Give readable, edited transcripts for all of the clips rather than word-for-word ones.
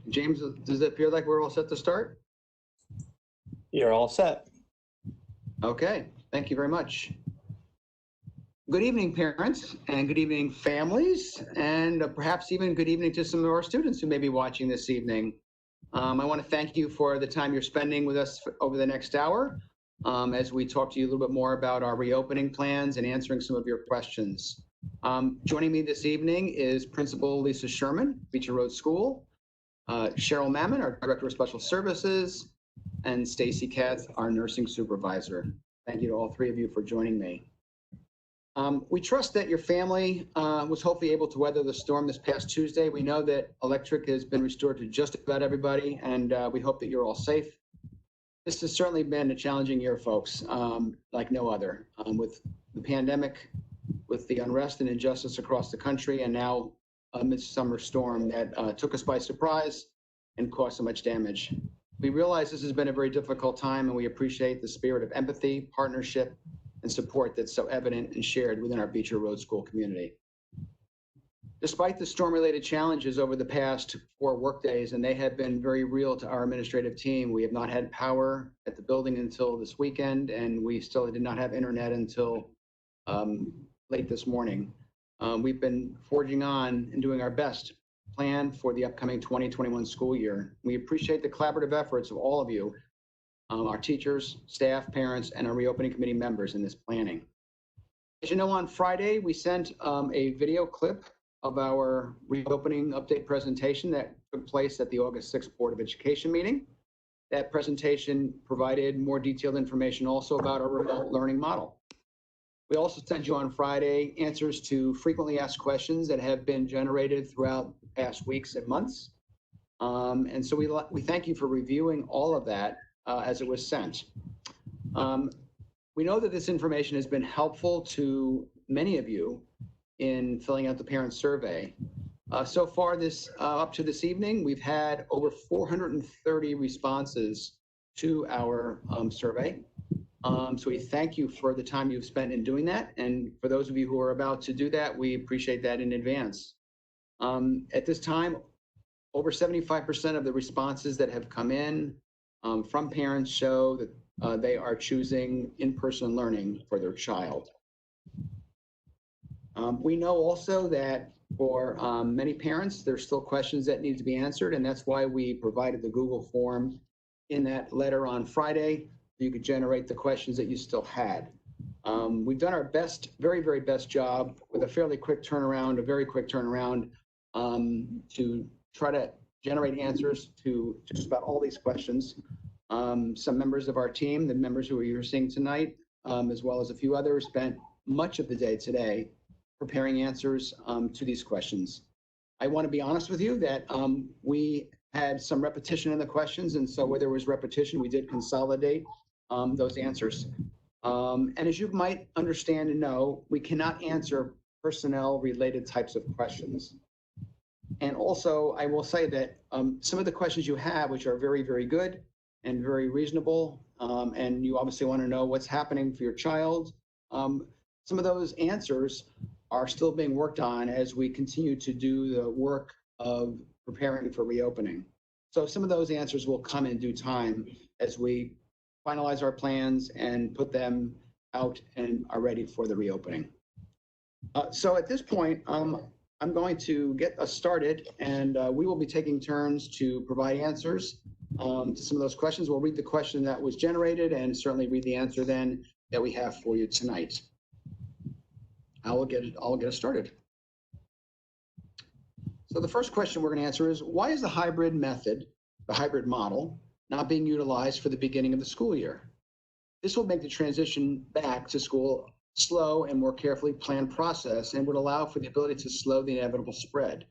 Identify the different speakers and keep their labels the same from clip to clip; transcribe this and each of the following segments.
Speaker 1: James, does it appear like we're all set to start?
Speaker 2: You're all set.
Speaker 1: Okay, thank you very much. Good evening, parents, and good evening, families, and perhaps even good evening to some of our students who may be watching this evening. I want to thank you for the time you're spending with us over the next hour as we talk to you a little bit more about our reopening plans and answering some of your questions. Joining me this evening is Principal Lisa Sherman, Beecher Road School, Cheryl Mammon, our Director of Special Services, and Stacy Katz, our Nursing Supervisor. Thank you to all three of you for joining me. We trust that your family was hopefully able to weather the storm this past Tuesday. We know that electric has been restored to just about everybody, and we hope that you're all safe. This has certainly been a challenging year, folks, like no other, with the pandemic, with the unrest and injustice across the country, and now a midsummer storm that took us by surprise and caused so much damage. We realize this has been a very difficult time, and we appreciate the spirit of empathy, partnership, and support that's so evident and shared within our Beecher Road School community. Despite the storm-related challenges over the past 4 workdays, and they have been very real to our administrative team, we have not had power at the building until this weekend, and we still did not have internet until late this morning. We've been forging on and doing our best to plan for the upcoming 2021 school year. We appreciate the collaborative efforts of all of you, our teachers, staff, parents, and our reopening committee members in this planning. As you know, on Friday, we sent a video clip of our reopening update presentation that took place at the August 6th Board of Education meeting. That presentation provided more detailed information also about our remote learning model. We also sent you on Friday answers to frequently asked questions that have been generated throughout the past weeks and months. And so we thank you for reviewing all of that as it was sent. We know that this information has been helpful to many of you in filling out the parent survey. So far up to this evening, we've had over 430 responses to our survey. So we thank you for the time you've spent in doing that. And for those of you who are about to do that, we appreciate that in advance. At this time, over 75% of the responses that have come in from parents show that they are choosing in-person learning for their child. We know also that for many parents, there's still questions that need to be answered, and that's why we provided the Google form in that letter on Friday. You could generate the questions that you still had. We've done our best, very, very best job with a fairly quick turnaround, to try to generate answers to just about all these questions. Some members of our team, the members who are here seeing tonight, as well as a few others, spent much of the day today preparing answers to these questions. I want to be honest with you that we had some repetition in the questions, and so where there was repetition, we did consolidate those answers. And as you might understand and know, we cannot answer personnel-related types of questions. And also, I will say that some of the questions you have, which are very, very good and very reasonable, and you obviously want to know what's happening for your child, some of those answers are still being worked on as we continue to do the work of preparing for reopening. So some of those answers will come in due time as we finalize our plans and put them out and are ready for the reopening. So at this point, I'm going to get us started, and we will be taking turns to provide answers to some of those questions. We'll read the question that was generated and certainly read the answer then that we have for you tonight. I'll get us started. So the first question we're going to answer is, why is the hybrid method, the hybrid model, not being utilized for the beginning of the school year? This will make the transition back to school slow and more carefully planned process and would allow for the ability to slow the inevitable spread.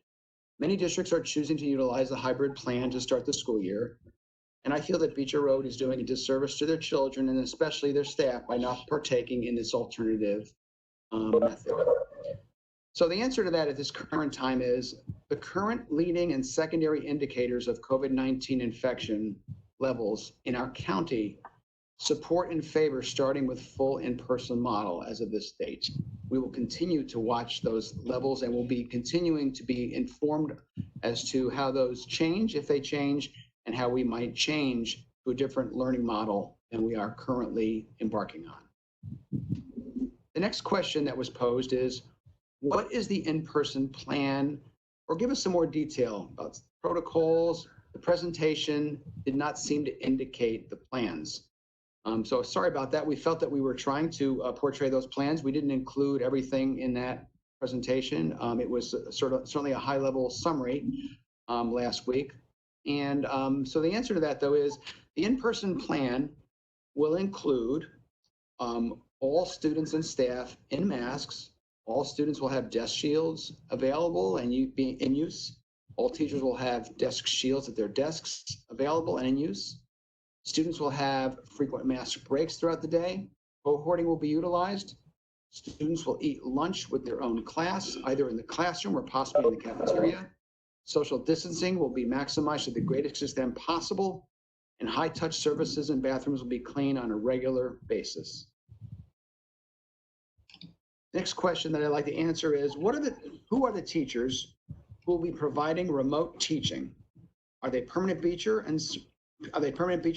Speaker 1: Many districts are choosing to utilize the hybrid plan to start the school year, and I feel that Beecher Road is doing a disservice to their children and especially their staff by not partaking in this alternative method. So the answer to that at this current time is the current leading and secondary indicators of COVID-19 infection levels in our county support in favor starting with full in-person model as of this date. We will continue to watch those levels and will be continuing to be informed as to how those change, if they change, and how we might change to a different learning model than we are currently embarking on. The next question that was posed is, what is the in-person plan? Or give us some more detail about protocols. The presentation did not seem to indicate the plans. So sorry about that. We felt that we were trying to portray those plans. We didn't include everything in that presentation. It was certainly a high-level summary last week. And so the answer to that, though, is the in-person plan will include all students and staff in masks. All students will have desk shields available and in use. All teachers will have desk shields at their desks available and in use. Students will have frequent mask breaks throughout the day. Cohorting will be utilized. Students will eat lunch with their own class, either in the classroom or possibly in the cafeteria. Social distancing will be maximized to the greatest extent possible, and high-touch surfaces and bathrooms will be cleaned on a regular basis. Next question that I'd like to answer is, who are the teachers who will be providing remote teaching? Are they permanent Beecher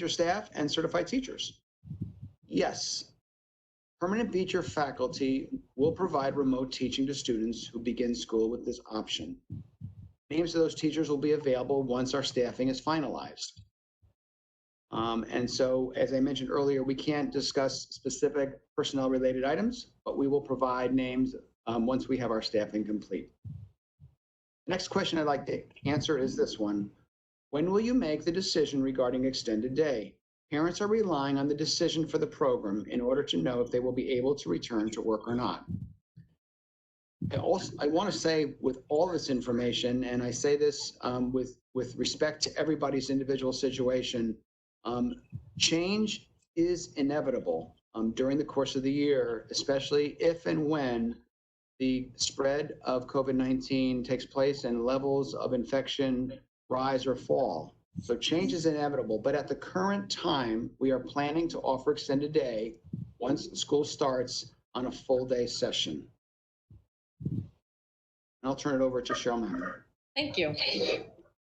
Speaker 1: staff and certified teachers? Yes. Permanent Beecher faculty will provide remote teaching to students who begin school with this option. Names of those teachers will be available once our staffing is finalized. And so, as I mentioned earlier, we can't discuss specific personnel-related items, but we will provide names once we have our staffing complete. Next question I'd like to answer is this one. When will you make the decision regarding extended day? Parents are relying on the decision for the program in order to know if they will be able to return to work or not. I want to say with all this information, and I say this with respect to everybody's individual situation, change is inevitable during the course of the year, especially if and when the spread of COVID-19 takes place and levels of infection rise or fall. So change is inevitable, but at the current time, we are planning to offer extended day once school starts on a full day session. And I'll turn it over to Cheryl Mack.
Speaker 3: Thank you.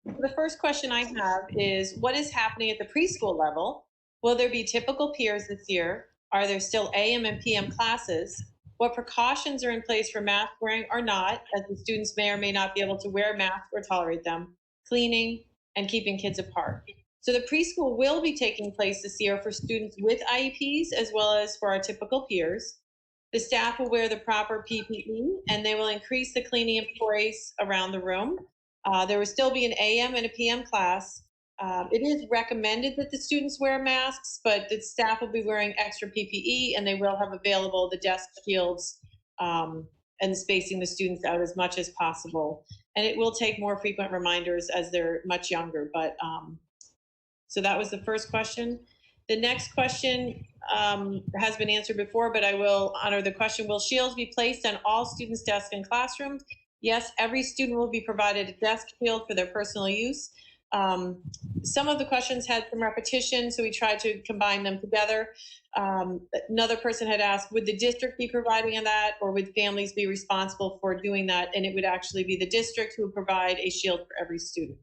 Speaker 3: The first question I have is, what is happening at the preschool level? Will there be typical peers this year? Are there still AM and PM classes? What precautions are in place for mask wearing or not, as the students may or may not be able to wear masks or tolerate them, cleaning, and keeping kids apart? So the preschool will be taking place this year for students with IEPs as well as for our typical peers. The staff will wear the proper PPE and they will increase the cleaning employees around the room. There will still be an AM and a PM class. It is recommended that the students wear masks, but the staff will be wearing extra PPE and they will have available the desk shields and spacing the students out as much as possible. And it will take more frequent reminders as they're much younger. But so that was the first question. The next question has been answered before, but I will honor the question. Will shields be placed on all students' desks and classrooms? Yes, every student will be provided a desk shield for their personal use. Some of the questions had some repetition, so we tried to combine them together. Another person had asked, would the district be providing that, or would families be responsible for doing that? And it would actually be the district who would provide a shield for every student.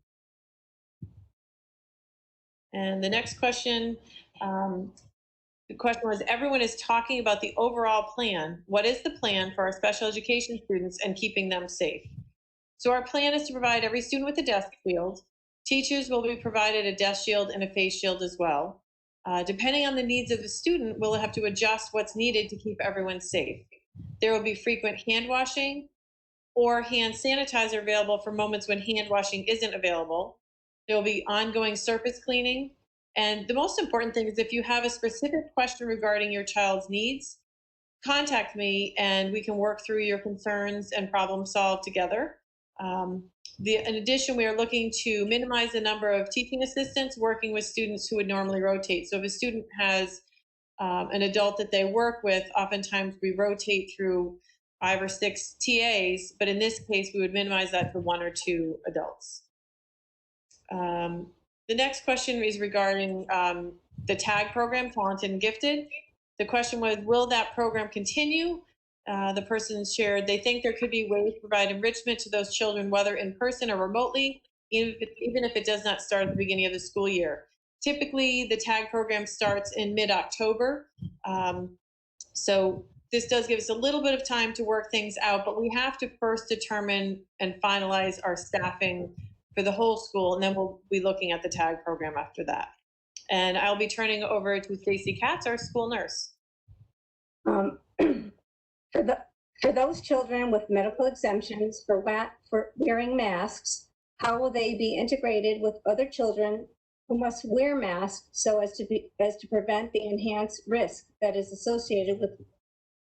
Speaker 3: And the next question, the question was, everyone is talking about the overall plan. What is the plan for our special education students and keeping them safe? So our plan is to provide every student with a desk shield. Teachers will be provided a desk shield and a face shield as well. Depending on the needs of the student, we'll have to adjust what's needed to keep everyone safe. There will be frequent hand washing or hand sanitizer available for moments when hand washing isn't available. There will be ongoing surface cleaning. And the most important thing is, if you have a specific question regarding your child's needs, contact me and we can work through your concerns and problem solve together. In addition, we are looking to minimize the number of teaching assistants working with students who would normally rotate. So if a student has an adult that they work with, oftentimes we rotate through 5 or 6 TAs, but in this case, we would minimize that to 1 or 2 adults. The next question is regarding the TAG program, Talented and Gifted. The question was, will that program continue? The person shared, they think there could be ways to provide enrichment to those children, whether in person or remotely, even if it does not start at the beginning of the school year. Typically, the TAG program starts in mid-October. So this does give us a little bit of time to work things out, but we have to first determine and finalize our staffing for the whole school, and then we'll be looking at the TAG program after that. And I'll be turning over to Stacy Katz, our school nurse.
Speaker 4: For those children with medical exemptions for wearing masks, how will they be integrated with other children who must wear masks so as to prevent the enhanced risk that is associated with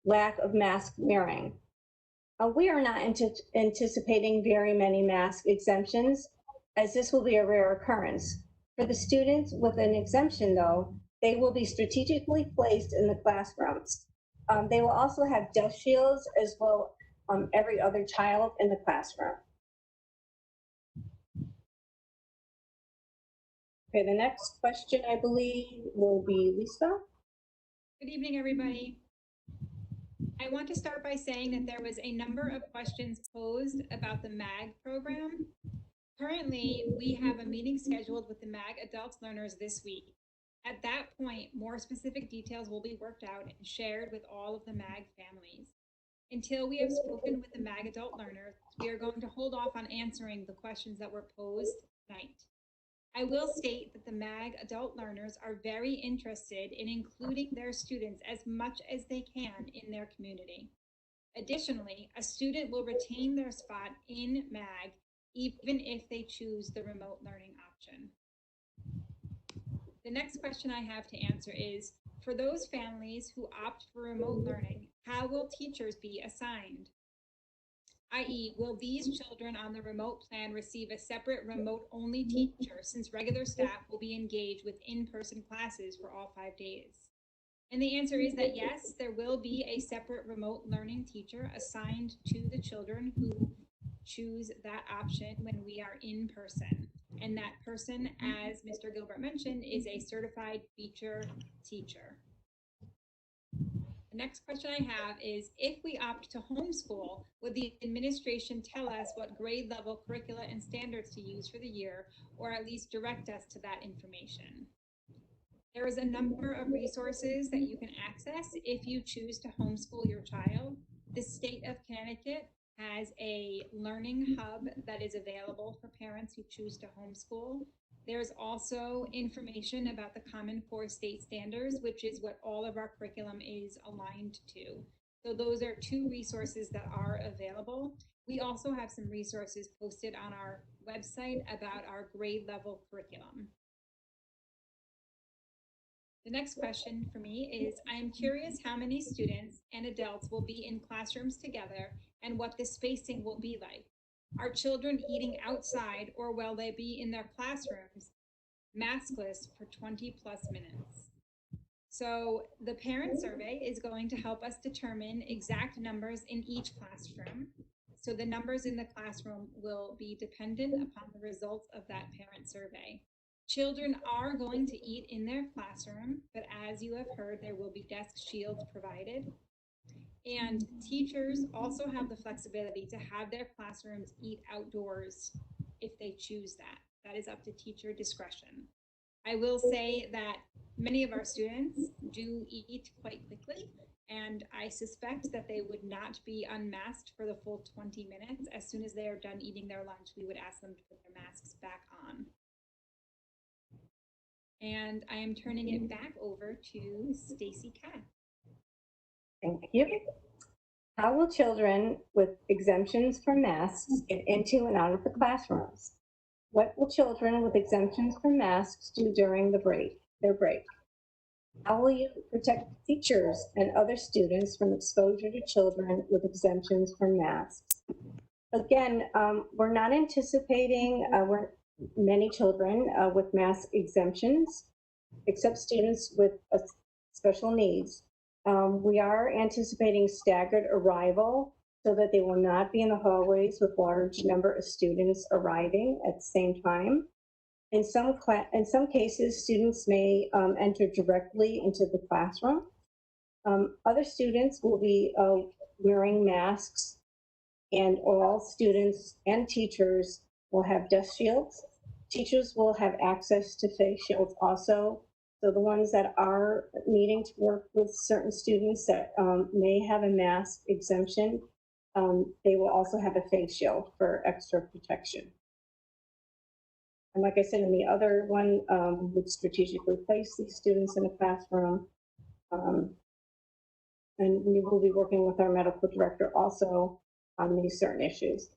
Speaker 4: lack of mask wearing? We are not anticipating very many mask exemptions, as this will be a rare occurrence. For the students with an exemption, though, they will be strategically placed in the classrooms. They will also have dust shields as well every other child in the classroom. Okay, the next question, I believe, will be Lisa.
Speaker 5: Good evening, everybody. I want to start by saying that there was a number of questions posed about the MAG program. Currently, we have a meeting scheduled with the MAG adult learners this week. At that point, more specific details will be worked out and shared with all of the MAG families. Until we have spoken with the MAG adult learners, we are going to hold off on answering the questions that were posed tonight. I will state that the MAG adult learners are very interested in including their students as much as they can in their community. Additionally, a student will retain their spot in MAG even if they choose the remote learning option. The next question I have to answer is, for those families who opt for remote learning, how will teachers be assigned? i.e., will these children on the remote plan receive a separate remote-only teacher since regular staff will be engaged with in-person classes for all 5 days? And the answer is that yes, there will be a separate remote learning teacher assigned to the children who choose that option when we are in person. And that person, as Mr. Gilbert mentioned, is a certified feature teacher. The next question I have is, if we opt to homeschool, would the administration tell us what grade level curricula and standards to use for the year, or at least direct us to that information? There is a number of resources that you can access if you choose to homeschool your child. The state of Connecticut has a learning hub that is available for parents who choose to homeschool. There's also information about the Common Core state standards, which is what all of our curriculum is aligned to. So those are two resources that are available. We also have some resources posted on our website about our grade level curriculum. The next question for me is, I am curious how many students and adults will be in classrooms together and what the spacing will be like. Are children eating outside, or will they be in their classrooms maskless for 20+ minutes? So the parent survey is going to help us determine exact numbers in each classroom. So the numbers in the classroom will be dependent upon the results of that parent survey. Children are going to eat in their classroom, but as you have heard, there will be desk shields provided. And teachers also have the flexibility to have their classrooms eat outdoors if they choose that. That is up to teacher discretion. I will say that many of our students do eat quite quickly, and I suspect that they would not be unmasked for the full 20 minutes. As soon as they are done eating their lunch, we would ask them to put their masks back on. And I am turning it back over to Stacy Katz.
Speaker 4: Thank you. How will children with exemptions from masks get into and out of the classrooms? What will children with exemptions from masks do during their break? How will you protect teachers and other students from exposure to children with exemptions from masks? Again, we're not anticipating many children with mask exemptions, except students with special needs. We are anticipating staggered arrival so that they will not be in the hallways with large number of students arriving at the same time. In some cases, students may enter directly into the classroom. Other students will be wearing masks, and all students and teachers will have dust shields. Teachers will have access to face shields also. So the ones that are needing to work with certain students that may have a mask exemption, they will also have a face shield for extra protection. And like I said, in the other one, would strategically place these students in a classroom. And we will be working with our medical director also on these certain issues.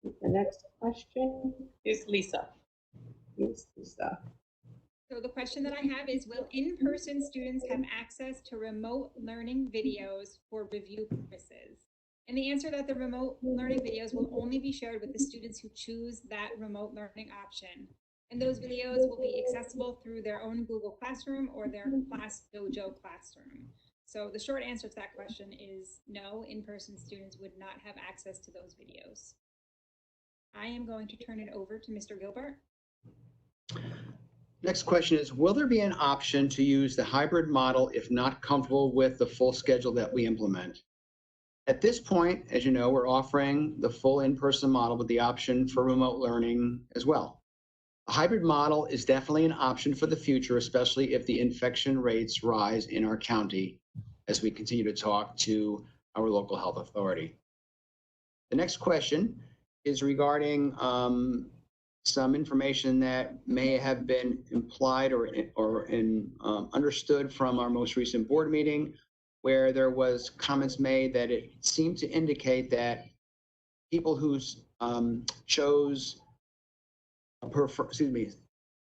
Speaker 4: The next question
Speaker 3: Is Lisa.
Speaker 4: is Lisa.
Speaker 5: So the question that I have is, will in-person students have access to remote learning videos for review purposes? And the answer that the remote learning videos will only be shared with the students who choose that remote learning option. And those videos will be accessible through their own Google Classroom or their Class Dojo classroom. So the short answer to that question is no, in-person students would not have access to those videos. I am going to turn it over to Mr. Gilbert.
Speaker 1: Next question is, will there be an option to use the hybrid model if not comfortable with the full schedule that we implement? At this point, as you know, we're offering the full in-person model with the option for remote learning as well. A hybrid model is definitely an option for the future, especially if the infection rates rise in our county as we continue to talk to our local health authority. The next question is regarding some information that may have been implied or understood from our most recent board meeting, where there was comments made that it seemed to indicate that people who chose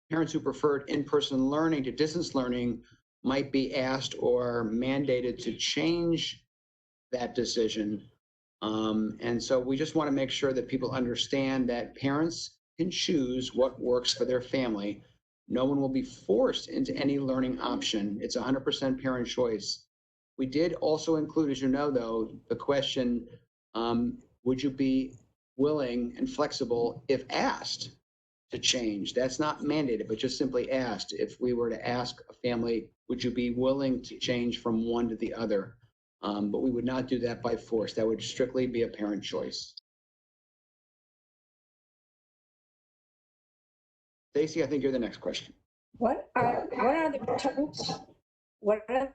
Speaker 1: parents who preferred in-person learning to distance learning might be asked or mandated to change that decision. And so we just want to make sure that people understand that parents can choose what works for their family. No one will be forced into any learning option. It's 100% parent choice. We did also include, as you know, though, the question, would you be willing and flexible if asked to change? That's not mandated, but just simply asked. If we were to ask a family, would you be willing to change from one to the other? But we would not do that by force. That would strictly be a parent choice. Stacy, I think you're the next question.
Speaker 4: What are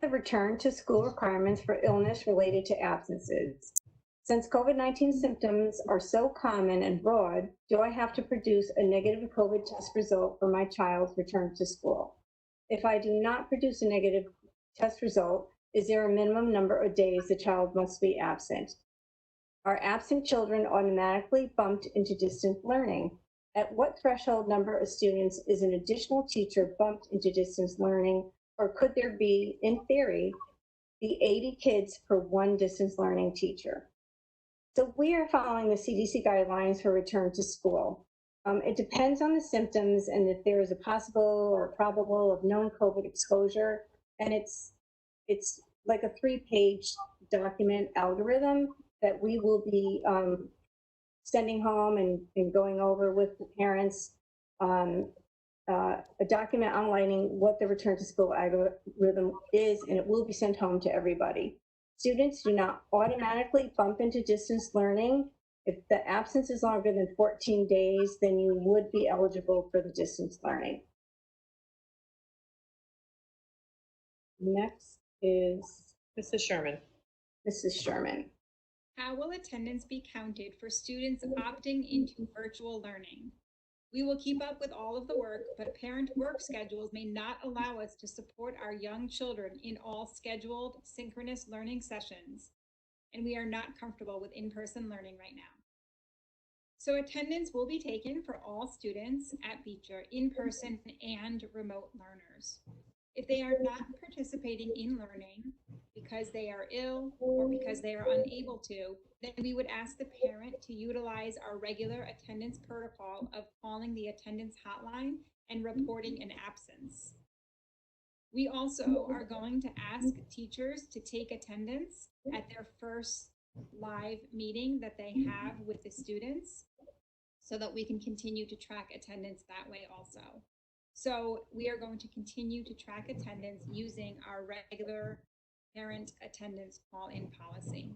Speaker 4: the return to school requirements for illness related to absences? Since COVID-19 symptoms are so common and broad, do I have to produce a negative COVID test result for my child's return to school? If I do not produce a negative test result, is there a minimum number of days the child must be absent? Are absent children automatically bumped into distance learning? At what threshold number of students is an additional teacher bumped into distance learning, or could there be, in theory, be 80 kids per one distance learning teacher? So we are following the CDC guidelines for return to school. It depends on the symptoms and if there is a possible or probable of known COVID exposure, and it's like a 3-page document algorithm that we will be sending home and going over with the parents, a document outlining what the return to school algorithm is, and it will be sent home to everybody. Students do not automatically bump into distance learning. If the absence is longer than 14 days, then you would be eligible for the distance learning. Next is
Speaker 3: Mrs. Sherman.
Speaker 4: Mrs. Sherman.
Speaker 5: How will attendance be counted for students opting into virtual learning? We will keep up with all of the work, but parent work schedules may not allow us to support our young children in all scheduled synchronous learning sessions, and we are not comfortable with in-person learning right now. So attendance will be taken for all students at Beecher, in-person and remote learners. If they are not participating in learning because they are ill or because they are unable to, then we would ask the parent to utilize our regular attendance protocol of calling the attendance hotline and reporting an absence. We also are going to ask teachers to take attendance at their first live meeting that they have with the students so that we can continue to track attendance that way also. So we are going to continue to track attendance using our regular parent attendance call-in policy.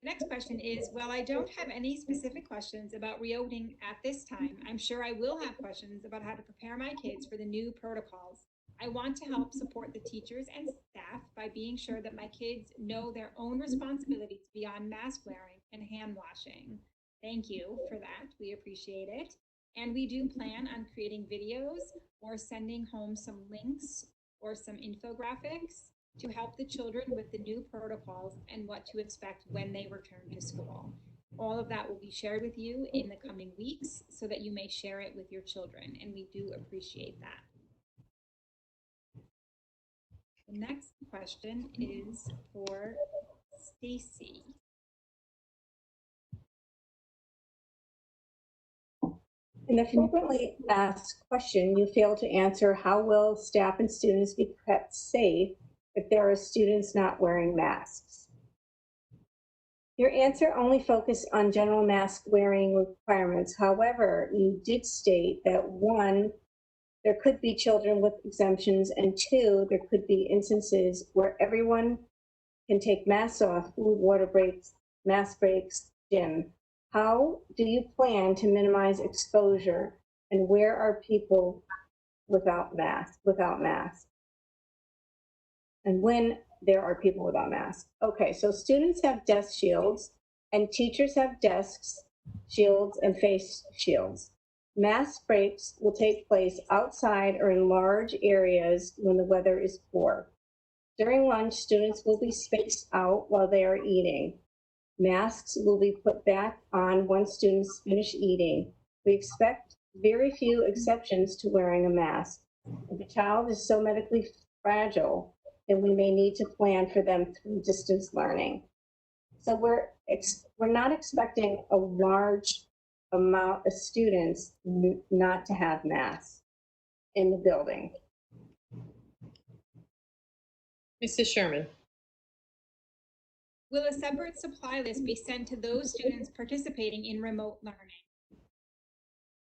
Speaker 5: The next question is, well, I don't have any specific questions about reopening at this time. I'm sure I will have questions about how to prepare my kids for the new protocols. I want to help support the teachers and staff by being sure that my kids know their own responsibilities beyond mask wearing and hand washing. Thank you for that. We appreciate it. And we do plan on creating videos or sending home some links or some infographics to help the children with the new protocols and what to expect when they return to school. All of that will be shared with you in the coming weeks so that you may share it with your children, and we do appreciate that. The next question is for Stacy.
Speaker 4: In the frequently asked question, you failed to answer, how will staff and students be kept safe if there are students not wearing masks? Your answer only focused on general mask wearing requirements. However, you did state that 1, there could be children with exemptions, and 2, there could be instances where everyone can take masks off, food, water breaks, mask breaks, gym. How do you plan to minimize exposure, and where are people without masks? And when there are people without masks. Okay, so students have desk shields and teachers have desks, shields, and face shields. Mask breaks will take place outside or in large areas when the weather is poor. During lunch, students will be spaced out while they are eating. Masks will be put back on once students finish eating. We expect very few exceptions to wearing a mask. If a child is so medically fragile, then we may need to plan for them through distance learning. So we're not expecting a large amount of students not to have masks in the building.
Speaker 3: Mrs. Sherman.
Speaker 5: Will a separate supply list be sent to those students participating in remote learning?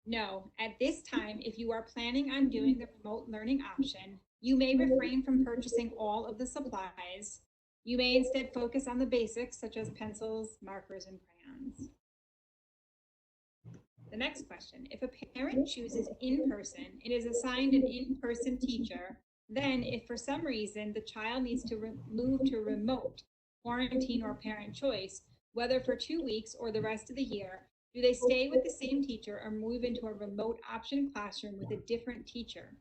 Speaker 5: No, at this time, if you are planning on doing the remote learning option, you may refrain from purchasing all of the supplies. You may instead focus on the basics such as pencils, markers, and crayons. The next question, if a parent chooses in-person, it is assigned an in-person teacher. Then if for some reason the child needs to move to remote, quarantine, or parent choice, whether for 2 weeks or the rest of the year, do they stay with the same teacher or move into a remote option classroom with a different teacher?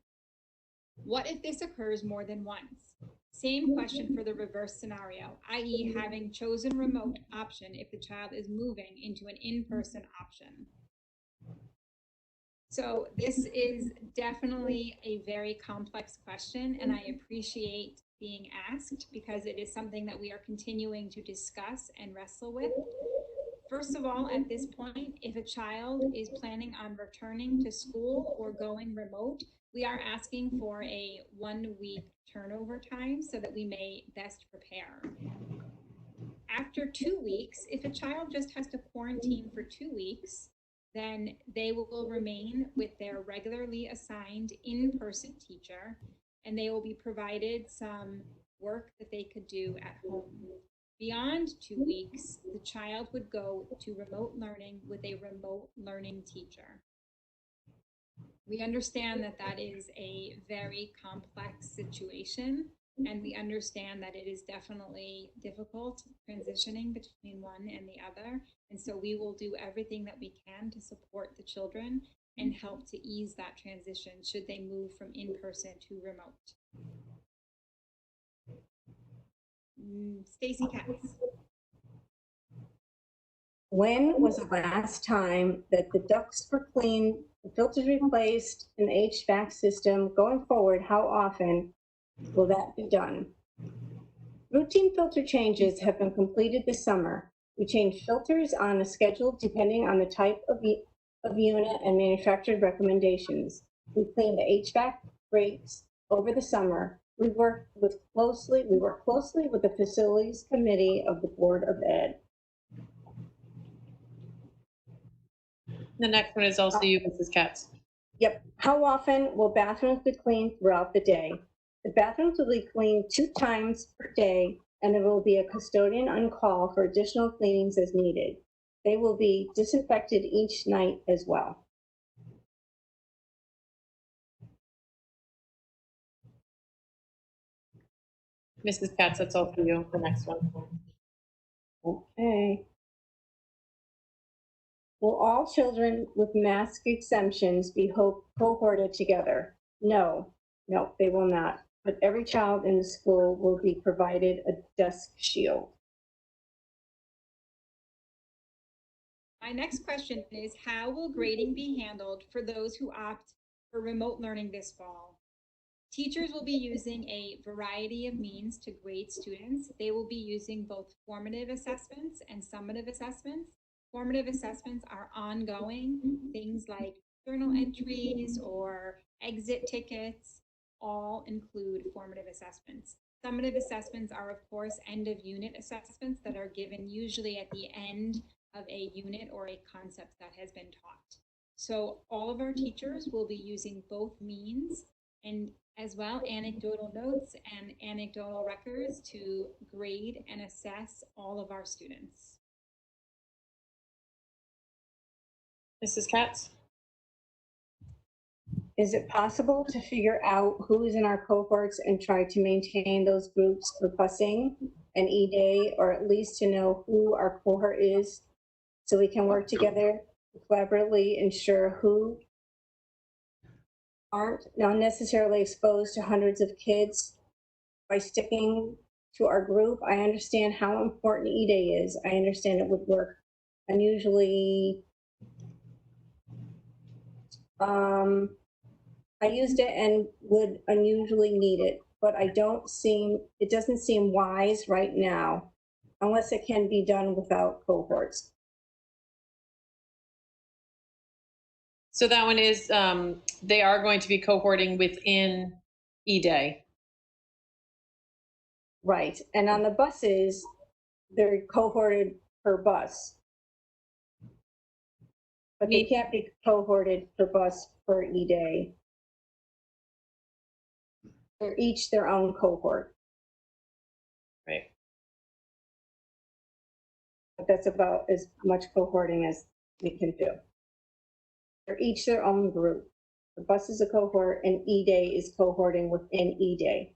Speaker 5: What if this occurs more than once? Same question for the reverse scenario, i.e. having chosen remote option if the child is moving into an in-person option. So this is definitely a very complex question, and I appreciate being asked because it is something that we are continuing to discuss and wrestle with. First of all, at this point, if a child is planning on returning to school or going remote, we are asking for a 1-week turnover time so that we may best prepare. After 2 weeks, if a child just has to quarantine for 2 weeks, then they will remain with their regularly assigned in-person teacher, and they will be provided some work that they could do at home. Beyond 2 weeks, the child would go to remote learning with a remote learning teacher. We understand that that is a very complex situation, and we understand that it is definitely difficult transitioning between one and the other. And so we will do everything that we can to support the children and help to ease that transition should they move from in-person to remote. Stacy Katz.
Speaker 4: When was the last time that the ducts were cleaned, the filters replaced, and the HVAC system? Going forward, how often will that be done? Routine filter changes have been completed this summer. We change filters on a schedule depending on the type of unit and manufacturer recommendations. We clean the HVAC breaks over the summer. We work closely with the facilities committee of the Board of Ed.
Speaker 3: The next one is also you, Mrs. Katz.
Speaker 4: Yep. How often will bathrooms be cleaned throughout the day? The bathrooms will be cleaned 2 times per day, and there will be a custodian on call for additional cleanings as needed. They will be disinfected each night as well.
Speaker 3: Mrs. Katz, that's all for you. The next one.
Speaker 4: Okay. Will all children with mask exemptions be cohorted together? No, they will not. But every child in the school will be provided a desk shield.
Speaker 5: My next question is, how will grading be handled for those who opt for remote learning this fall? Teachers will be using a variety of means to grade students. They will be using both formative assessments and summative assessments. Formative assessments are ongoing, things like journal entries or exit tickets all include formative assessments. Summative assessments are, of course, end of unit assessments that are given usually at the end of a unit or a concept that has been taught. So all of our teachers will be using both means, and as well anecdotal notes and anecdotal records to grade and assess all of our students.
Speaker 3: Mrs. Katz?
Speaker 4: Is it possible to figure out who is in our cohorts and try to maintain those groups for busing and E-Day, or at least to know who our cohort is so we can work together to collaboratively ensure who aren't unnecessarily exposed to hundreds of kids by sticking to our group? I understand how important E-Day is. I understand it would work unusually. I used it and would unusually need it, but it doesn't seem wise right now, unless it can be done without cohorts.
Speaker 3: So that one is, they are going to be cohorting within E-Day.
Speaker 4: Right, and on the buses, they're cohorted per bus. But they can't be cohorted per bus for E-Day. They're each their own cohort.
Speaker 3: Right.
Speaker 4: But that's about as much cohorting as we can do. They're each their own group. The bus is a cohort and E-Day is cohorting within E-Day.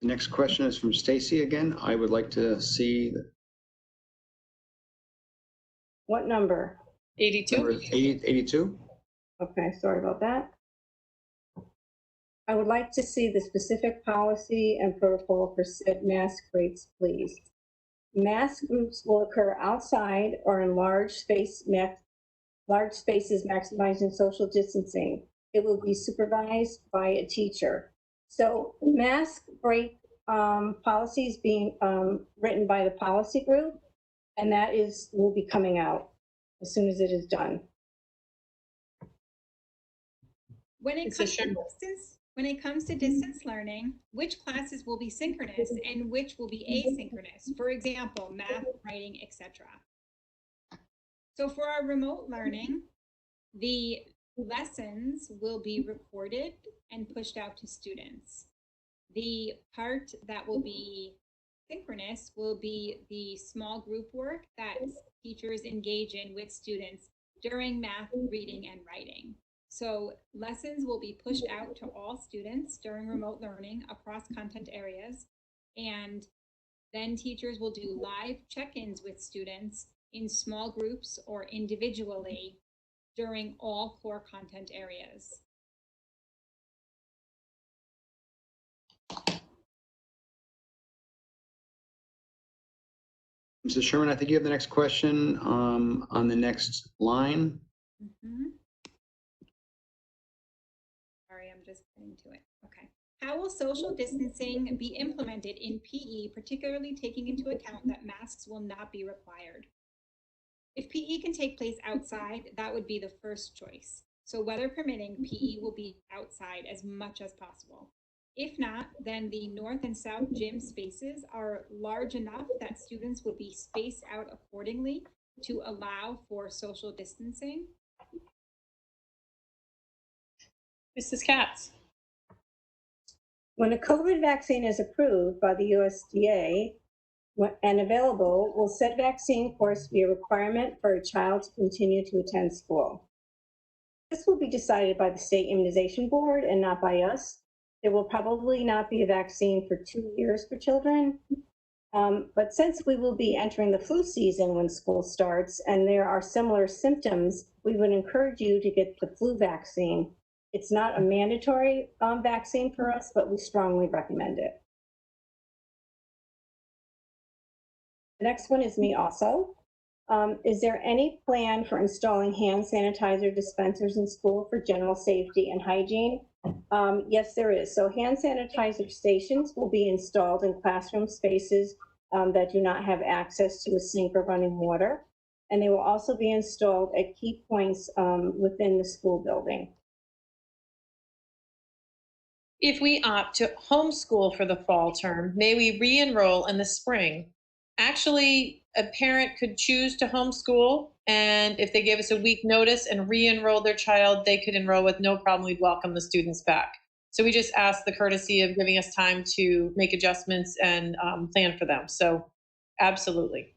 Speaker 1: The next question is from Stacy again. I would like to see
Speaker 4: What number?
Speaker 3: 82.
Speaker 1: number 82.
Speaker 4: Okay, sorry about that. I would like to see the specific policy and protocol for said mask rates, please. Mask groups will occur outside or in large spaces maximizing social distancing. It will be supervised by a teacher. So mask break policy is being written by the policy group, and that will be coming out as soon as it is done.
Speaker 5: When it comes to distance learning, which classes will be synchronous and which will be asynchronous? For example, math, writing, etc. So for our remote learning, the lessons will be recorded and pushed out to students. The part that will be synchronous will be the small group work that teachers engage in with students during math, reading, and writing. So lessons will be pushed out to all students during remote learning across content areas, and then teachers will do live check-ins with students in small groups or individually during all core content areas.
Speaker 1: Mrs. Sherman, I think you have the next question on the next line.
Speaker 5: Mm-hmm. Sorry, I'm just getting to it. Okay. How will social distancing be implemented in PE, particularly taking into account that masks will not be required? If PE can take place outside, that would be the first choice. So weather permitting, PE will be outside as much as possible. If not, then the north and south gym spaces are large enough that students will be spaced out accordingly to allow for social distancing.
Speaker 3: Mrs. Katz.
Speaker 4: When a COVID vaccine is approved by the USDA and available, will said vaccine course be a requirement for a child to continue to attend school? This will be decided by the state immunization board and not by us. There will probably not be a vaccine for 2 years for children. But since we will be entering the flu season when school starts and there are similar symptoms, we would encourage you to get the flu vaccine. It's not a mandatory vaccine for us, but we strongly recommend it. The next one is me also. Is there any plan for installing hand sanitizer dispensers in school for general safety and hygiene? Yes, there is. So hand sanitizer stations will be installed in classroom spaces that do not have access to a sink or running water. And they will also be installed at key points within the school building.
Speaker 3: If we opt to homeschool for the fall term, may we re-enroll in the spring? Actually, a parent could choose to homeschool, and if they gave us a week notice and re-enroll their child, they could enroll with no problem. We'd welcome the students back. So we just ask the courtesy of giving us time to make adjustments and plan for them. So absolutely.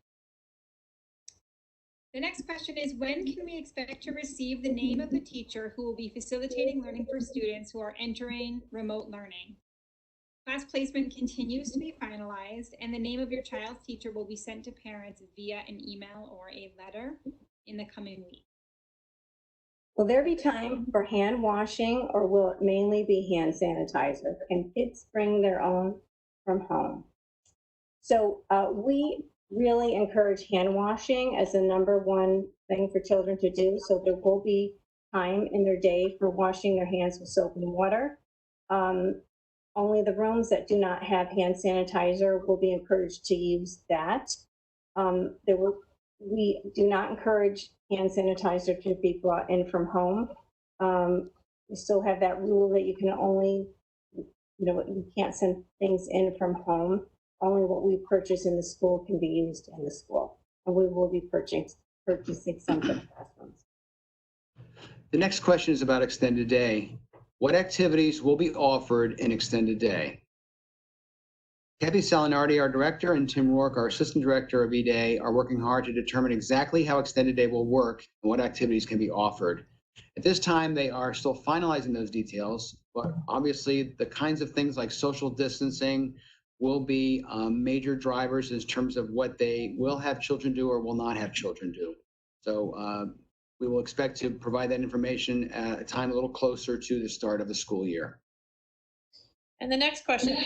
Speaker 5: The next question is, when can we expect to receive the name of the teacher who will be facilitating learning for students who are entering remote learning? Class placement continues to be finalized, and the name of your child's teacher will be sent to parents via an email or a letter in the coming week.
Speaker 4: Will there be time for hand washing, or will it mainly be hand sanitizer? Can kids bring their own from home? So we really encourage hand washing as the #1 thing for children to do. So there will be time in their day for washing their hands with soap and water. Only the rooms that do not have hand sanitizer will be encouraged to use that. We do not encourage hand sanitizer to be brought in from home. We still have that rule that you can only, you can't send things in from home. Only what we purchase in the school can be used in the school. And we will be purchasing some for the classrooms.
Speaker 1: The next question is about extended day. What activities will be offered in extended day? Kathy Salinardi, our director, and Tim Rourke, our assistant director of E-Day, are working hard to determine exactly how extended day will work and what activities can be offered. At this time, they are still finalizing those details, but obviously the kinds of things like social distancing will be major drivers in terms of what they will have children do or will not have children do. So we will expect to provide that information at a time a little closer to the start of the school year.
Speaker 3: And the next question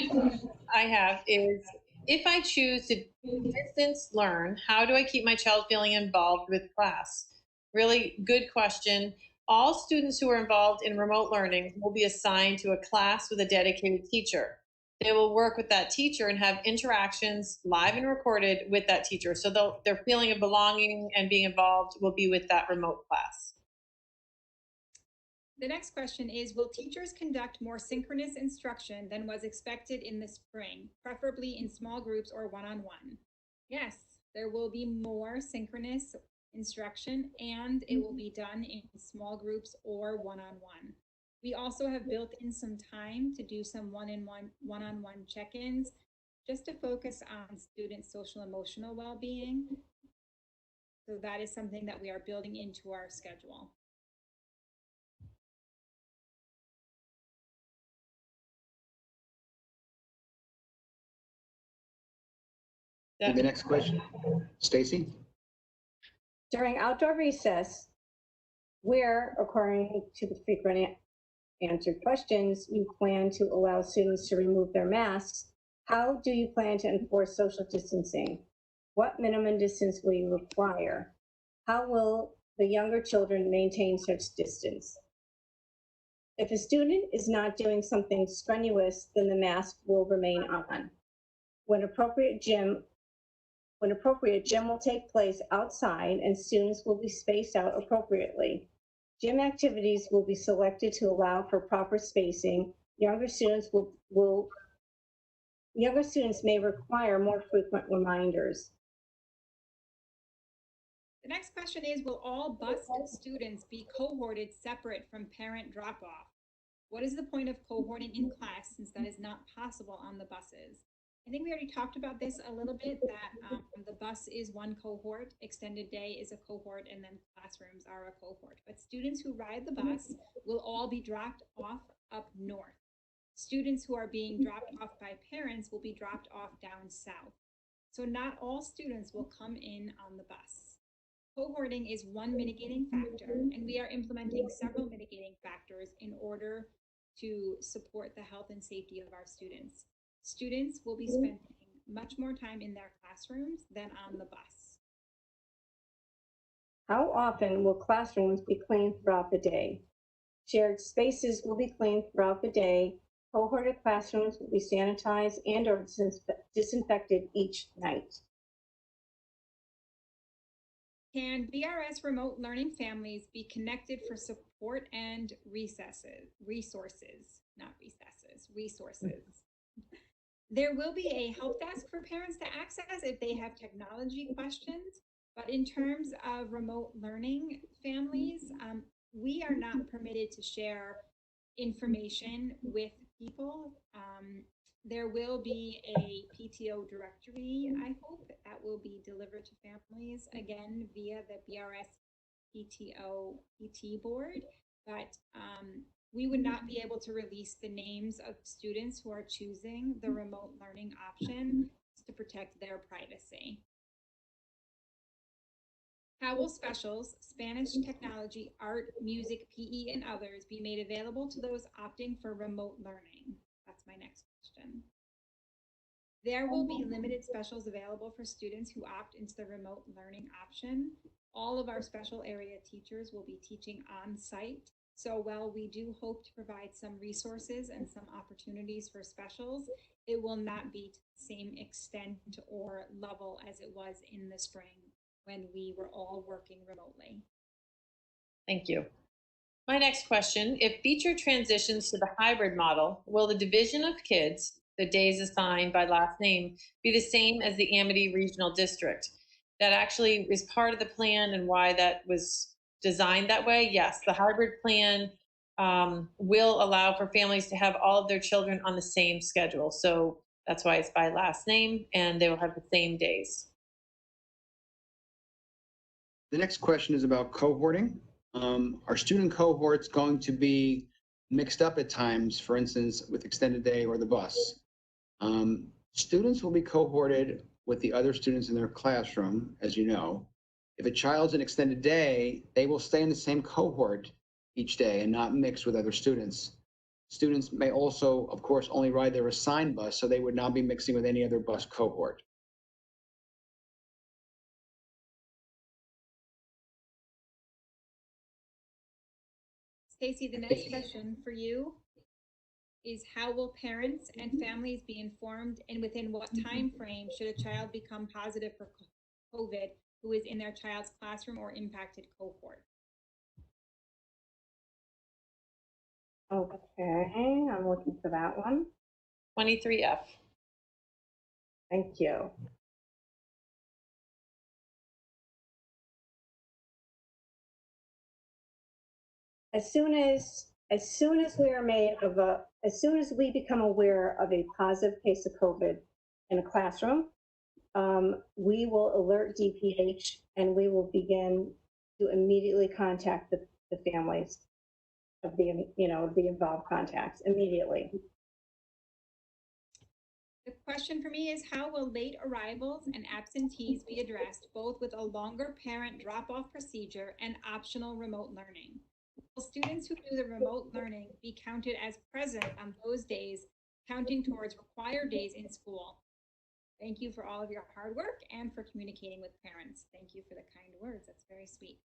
Speaker 3: I have is, if I choose to distance learn, how do I keep my child feeling involved with class? Really good question. All students who are involved in remote learning will be assigned to a class with a dedicated teacher. They will work with that teacher and have interactions live and recorded with that teacher. So their feeling of belonging and being involved will be with that remote class.
Speaker 5: The next question is, will teachers conduct more synchronous instruction than was expected in the spring, preferably in small groups or one-on-one? Yes, there will be more synchronous instruction, and it will be done in small groups or one-on-one. We also have built in some time to do some one-on-one check-ins, just to focus on students' social emotional well-being. So that is something that we are building into our schedule.
Speaker 1: The next question, Stacy.
Speaker 4: During outdoor recess, where, according to the frequent answered questions, you plan to allow students to remove their masks, how do you plan to enforce social distancing? What minimum distance will you require? How will the younger children maintain such distance? If a student is not doing something strenuous, then the mask will remain on. When appropriate, gym will take place outside and students will be spaced out appropriately. Gym activities will be selected to allow for proper spacing. Younger students may require more frequent reminders.
Speaker 5: The next question is, will all bused students be cohorted separate from parent drop-off? What is the point of cohorting in class since that is not possible on the buses? I think we already talked about this a little bit, that the bus is one cohort, extended day is a cohort, and then classrooms are a cohort. But students who ride the bus will all be dropped off up north. Students who are being dropped off by parents will be dropped off down south. So not all students will come in on the bus. Cohorting is one mitigating factor, and we are implementing several mitigating factors in order to support the health and safety of our students. Students will be spending much more time in their classrooms than on the bus.
Speaker 4: How often will classrooms be cleaned throughout the day? Shared spaces will be cleaned throughout the day. Cohorted classrooms will be sanitized and or disinfected each night.
Speaker 5: Can BRS remote learning families be connected for support and resources? There will be a help desk for parents to access if they have technology questions, but in terms of remote learning families, we are not permitted to share information with people. There will be a PTO directory, I hope, that will be delivered to families, again, via the BRS PTO PT board, but we would not be able to release the names of students who are choosing the remote learning option to protect their privacy. How will specials, Spanish, technology, art, music, PE, and others be made available to those opting for remote learning? That's my next question. There will be limited specials available for students who opt into the remote learning option. All of our special area teachers will be teaching on site. So while we do hope to provide some resources and some opportunities for specials, it will not be to the same extent or level as it was in the spring when we were all working remotely.
Speaker 3: Thank you. My next question, if Beecher transitions to the hybrid model, will the division of kids, the days assigned by last name, be the same as the Amity Regional District? That actually is part of the plan and why that was designed that way. Yes, the hybrid plan will allow for families to have all of their children on the same schedule. So that's why it's by last name, and they will have the same days.
Speaker 1: The next question is about cohorting. Are student cohorts going to be mixed up at times, for instance, with extended day or the bus? Students will be cohorted with the other students in their classroom, as you know. If a child's in extended day, they will stay in the same cohort each day and not mix with other students. Students may also, of course, only ride their assigned bus, so they would not be mixing with any other bus cohort.
Speaker 5: Stacy, the next question for you is, how will parents and families be informed, and within what time frame should a child become positive for COVID who is in their child's classroom or impacted cohort?
Speaker 4: Okay, I'm looking for that one.
Speaker 3: 23F.
Speaker 4: Thank you. As soon as we become aware of a positive case of COVID in a classroom, we will alert DPH and we will begin to immediately contact the families of the involved contacts immediately.
Speaker 5: The question for me is, how will late arrivals and absentees be addressed, both with a longer parent drop-off procedure and optional remote learning? Will students who do the remote learning be counted as present on those days, counting towards required days in school? Thank you for all of your hard work and for communicating with parents. Thank you for the kind words. That's very sweet.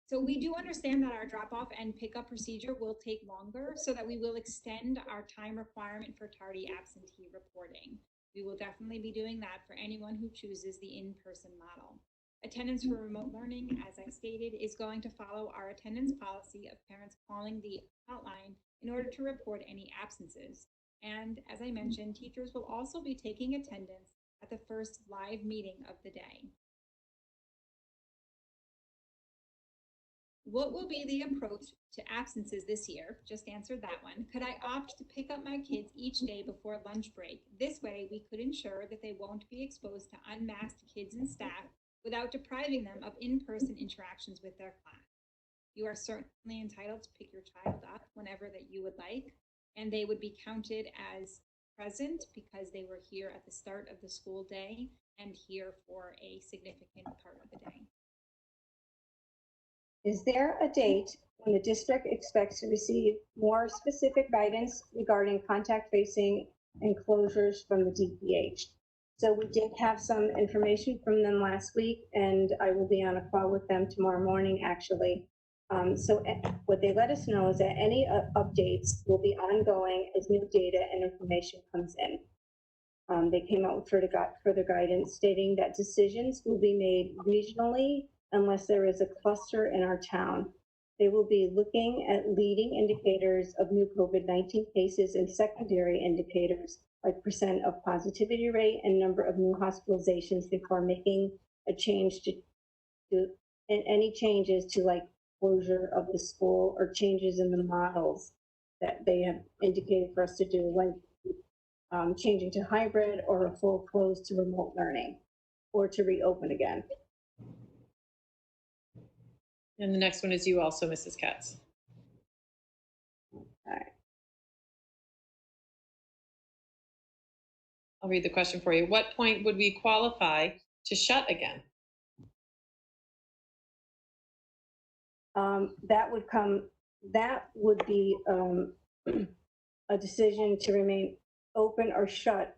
Speaker 5: So we do understand that our drop-off and pickup procedure will take longer, so that we will extend our time requirement for tardy absentee reporting. We will definitely be doing that for anyone who chooses the in-person model. Attendance for remote learning, as I stated, is going to follow our attendance policy of parents calling the hotline in order to report any absences. And as I mentioned, teachers will also be taking attendance at the first live meeting of the day. What will be the approach to absences this year? Just answered that one. Could I opt to pick up my kids each day before lunch break? This way, we could ensure that they won't be exposed to unmasked kids and staff without depriving them of in-person interactions with their class. You are certainly entitled to pick your child up whenever that you would like, and they would be counted as present because they were here at the start of the school day and here for a significant part of the day.
Speaker 4: Is there a date when the district expects to receive more specific guidance regarding contact tracing and closures from the DPH? So we did have some information from them last week, and I will be on a call with them tomorrow morning, actually. So what they let us know is that any updates will be ongoing as new data and information comes in. They came out with further guidance stating that decisions will be made regionally unless there is a cluster in our town. They will be looking at leading indicators of new COVID-19 cases and secondary indicators like percent of positivity rate and number of new hospitalizations before making a change and any changes to like closure of the school or changes in the models that they have indicated for us to do, like changing to hybrid or a full close to remote learning or to reopen again.
Speaker 3: And the next one is you also, Mrs. Katz.
Speaker 4: All right.
Speaker 3: I'll read the question for you. What point would we qualify to shut again?
Speaker 4: That would be a decision to remain open or shut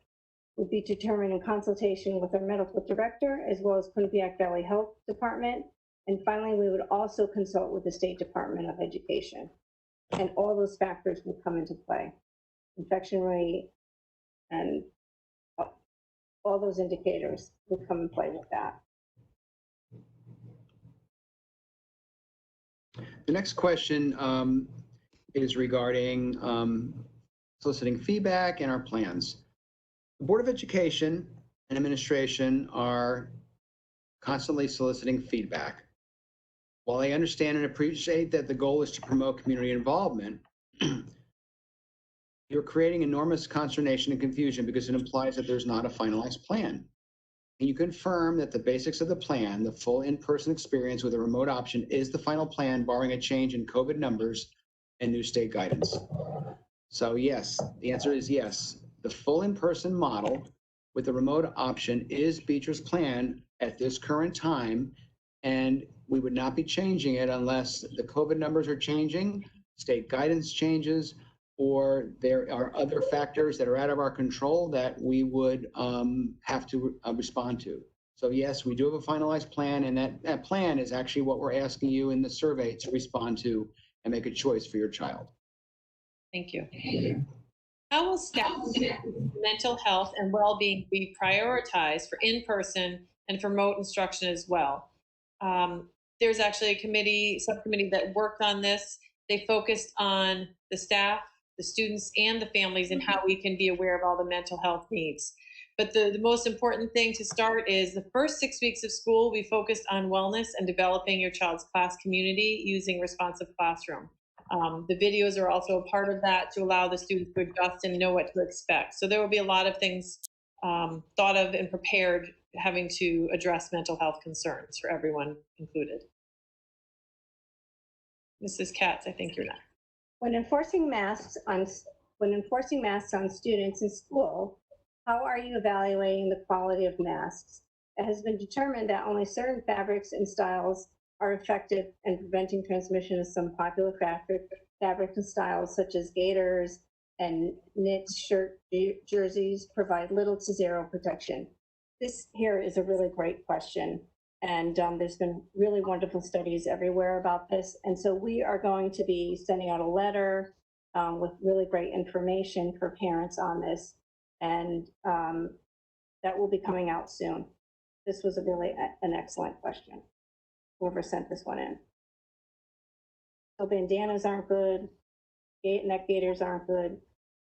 Speaker 4: would be determined in consultation with our medical director as well as Quinnipiac Valley Health Department. And finally, we would also consult with the State Department of Education. And all those factors would come into play. Infection rate and all those indicators would come in play with that.
Speaker 1: The next question is regarding soliciting feedback and our plans. The Board of Education and Administration are constantly soliciting feedback. While I understand and appreciate that the goal is to promote community involvement, you're creating enormous consternation and confusion because it implies that there's not a finalized plan. Can you confirm that the basics of the plan, the full in-person experience with a remote option, is the final plan, barring a change in COVID numbers and new state guidance? So yes, the answer is yes. The full in-person model with the remote option is Beecher's plan at this current time, and we would not be changing it unless the COVID numbers are changing, state guidance changes, or there are other factors that are out of our control that we would have to respond to. So yes, we do have a finalized plan, and that plan is actually what we're asking you in the survey to respond to and make a choice for your child.
Speaker 3: Thank you. How will staff mental health and well-being be prioritized for in-person and for remote instruction as well? There's actually a subcommittee that worked on this. They focused on the staff, the students, and the families and how we can be aware of all the mental health needs. But the most important thing to start is the first 6 weeks of school, we focused on wellness and developing your child's class community using responsive classroom. The videos are also a part of that to allow the students to adjust and know what to expect. So there will be a lot of things thought of and prepared having to address mental health concerns for everyone included. Mrs. Katz, I think you're next.
Speaker 4: When enforcing masks on students in school, how are you evaluating the quality of masks? It has been determined that only certain fabrics and styles are effective in preventing transmission of some popular fabrics and styles such as gaiters and knit shirt jerseys provide little to zero protection. This here is a really great question. And there's been really wonderful studies everywhere about this. And so we are going to be sending out a letter with really great information for parents on this. And that will be coming out soon. This was an excellent question, whoever sent this one in. So bandanas aren't good, neck gaiters aren't good,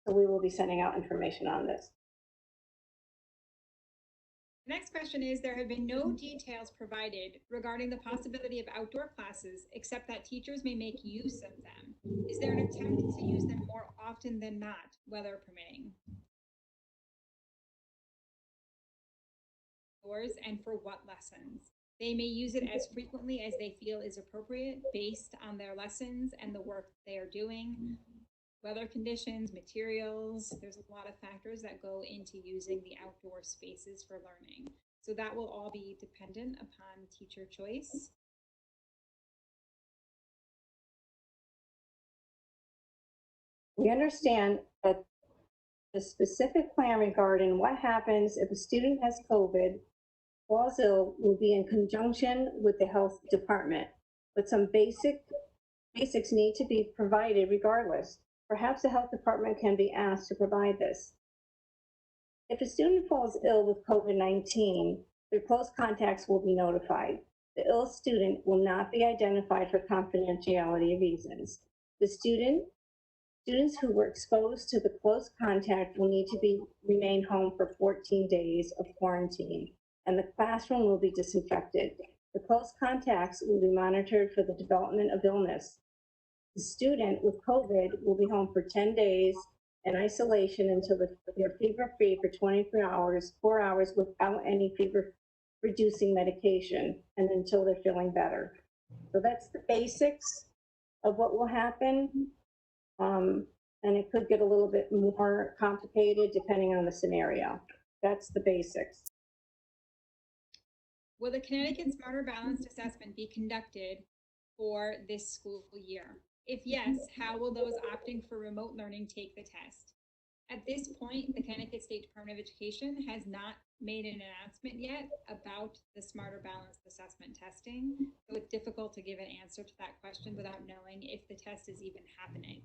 Speaker 4: so we will be sending out information on this.
Speaker 5: The next question is, there have been no details provided regarding the possibility of outdoor classes, except that teachers may make use of them. Is there an attempt to use them more often than not, weather permitting? And for what lessons? They may use it as frequently as they feel is appropriate based on their lessons and the work they are doing. Weather conditions, materials, there's a lot of factors that go into using the outdoor spaces for learning. So that will all be dependent upon teacher choice.
Speaker 4: We understand that the specific plan regarding what happens if a student has COVID, falls ill, will be in conjunction with the health department, but some basics need to be provided regardless. Perhaps the health department can be asked to provide this. If a student falls ill with COVID-19, their close contacts will be notified. The ill student will not be identified for confidentiality reasons. The students who were exposed to the close contact will need to remain home for 14 days of quarantine, and the classroom will be disinfected. The close contacts will be monitored for the development of illness. The student with COVID will be home for 10 days in isolation until they're fever-free for 24 hours, 4 hours without any fever-reducing medication, and until they're feeling better. So that's the basics of what will happen. And it could get a little bit more complicated depending on the scenario. That's the basics.
Speaker 5: Will the Connecticut Smarter Balanced Assessment be conducted for this school year? If yes, how will those opting for remote learning take the test? At this point, the Connecticut State Department of Education has not made an announcement yet about the Smarter Balanced Assessment testing, so it's difficult to give an answer to that question without knowing if the test is even happening.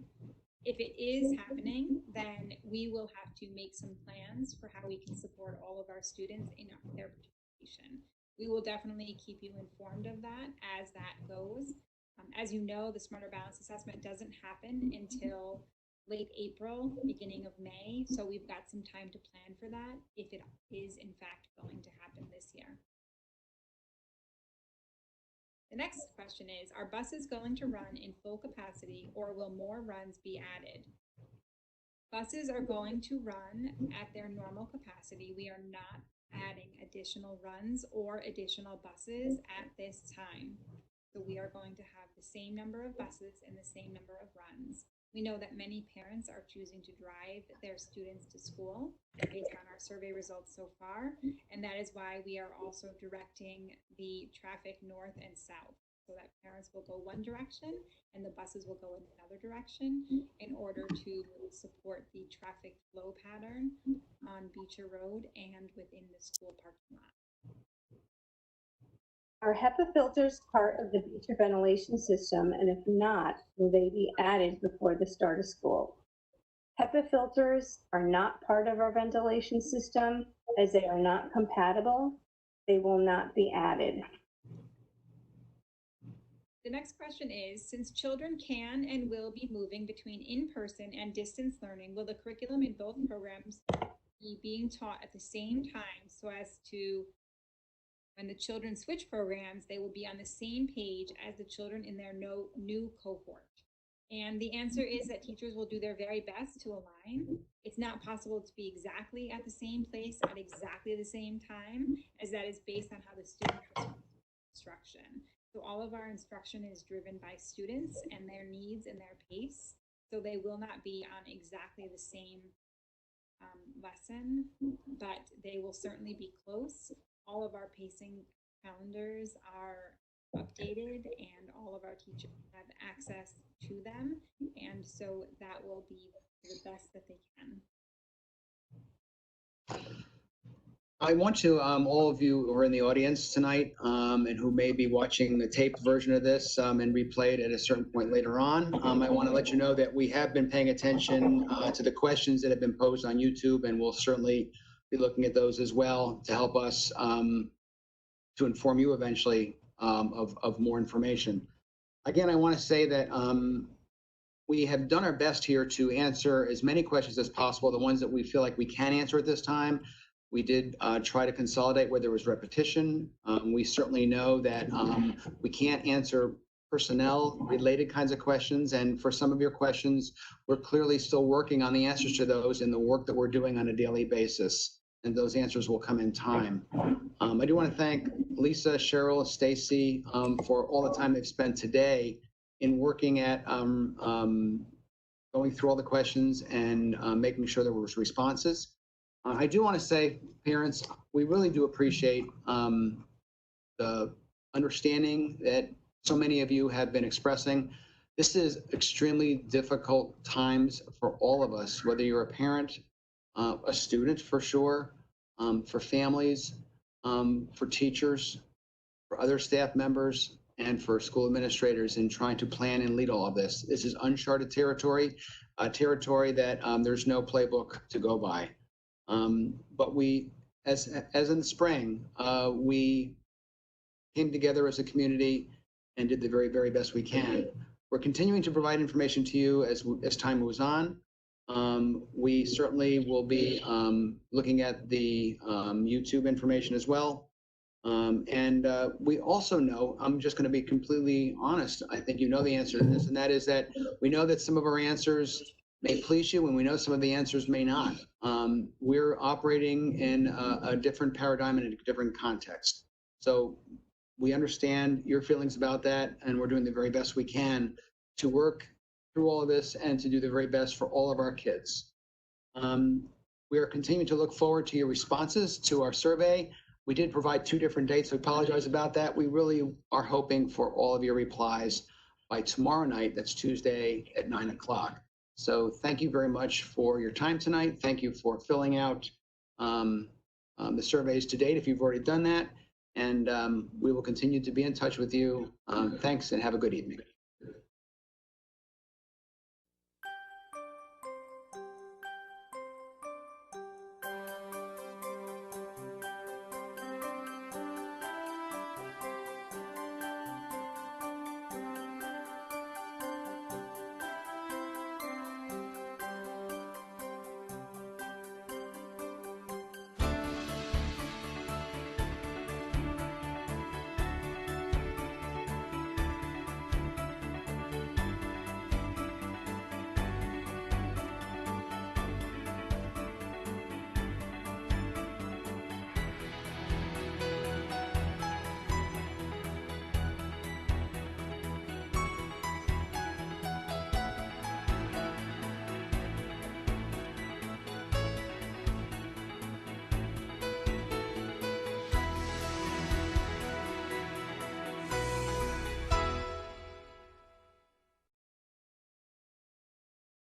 Speaker 5: If it is happening, then we will have to make some plans for how we can support all of our students in their participation. We will definitely keep you informed of that as that goes. As you know, the Smarter Balanced Assessment doesn't happen until late April, beginning of May, so we've got some time to plan for that if it is in fact going to happen this year. The next question is, are buses going to run in full capacity or will more runs be added? Buses are going to run at their normal capacity. We are not adding additional runs or additional buses at this time. So we are going to have the same number of buses and the same number of runs. We know that many parents are choosing to drive their students to school based on our survey results so far, and that is why we are also directing the traffic north and south so that parents will go one direction and the buses will go in another direction in order to support the traffic flow pattern on Beecher Road and within the school parking lot.
Speaker 4: Are HEPA filters part of the Beecher ventilation system, and if not, will they be added before the start of school? HEPA filters are not part of our ventilation system as they are not compatible. They will not be added.
Speaker 5: The next question is, since children can and will be moving between in-person and distance learning, will the curriculum in both programs be being taught at the same time so as to, when the children switch programs, they will be on the same page as the children in their new cohort? And the answer is that teachers will do their very best to align. It's not possible to be exactly at the same place at exactly the same time, as that is based on how the students receive instruction. So all of our instruction is driven by students and their needs and their pace. So they will not be on exactly the same lesson, but they will certainly be close. All of our pacing calendars are updated and all of our teachers have access to them. And so that will be the best that they can.
Speaker 1: I want to, all of you who are in the audience tonight and who may be watching the taped version of this and replay it at a certain point later on, I want to let you know that we have been paying attention to the questions that have been posed on YouTube, and we'll certainly be looking at those as well to help us to inform you eventually of more information. Again, I want to say that we have done our best here to answer as many questions as possible, the ones that we feel like we can answer at this time. We did try to consolidate where there was repetition. We certainly know that we can't answer personnel-related kinds of questions, and for some of your questions, we're clearly still working on the answers to those in the work that we're doing on a daily basis, and those answers will come in time. I do want to thank Lisa, Cheryl, Stacy for all the time they've spent today in working at going through all the questions and making sure there was responses. I do want to say, parents, we really do appreciate the understanding that so many of you have been expressing. This is extremely difficult times for all of us, whether you're a parent, a student for sure, for families, for teachers, for other staff members, and for school administrators in trying to plan and lead all of this. This is uncharted territory, a territory that there's no playbook to go by. But we, as in the spring, we came together as a community and did the very, very best we can. We're continuing to provide information to you as time moves on. We certainly will be looking at the YouTube information as well. And we also know, I'm just going to be completely honest, I think you know the answer to this, and that is that we know that some of our answers may please you, and we know some of the answers may not. We're operating in a different paradigm and a different context. So we understand your feelings about that, and we're doing the very best we can to work through all of this and to do the very best for all of our kids. We are continuing to look forward to your responses to our survey. We did provide 2 different dates, so I apologize about that. We really are hoping for all of your replies by tomorrow night. That's Tuesday at 9 o'clock. So thank you very much for your time tonight. Thank you for filling out the surveys to date if you've already done that. And we will continue to be in touch with you. Thanks and have a good evening.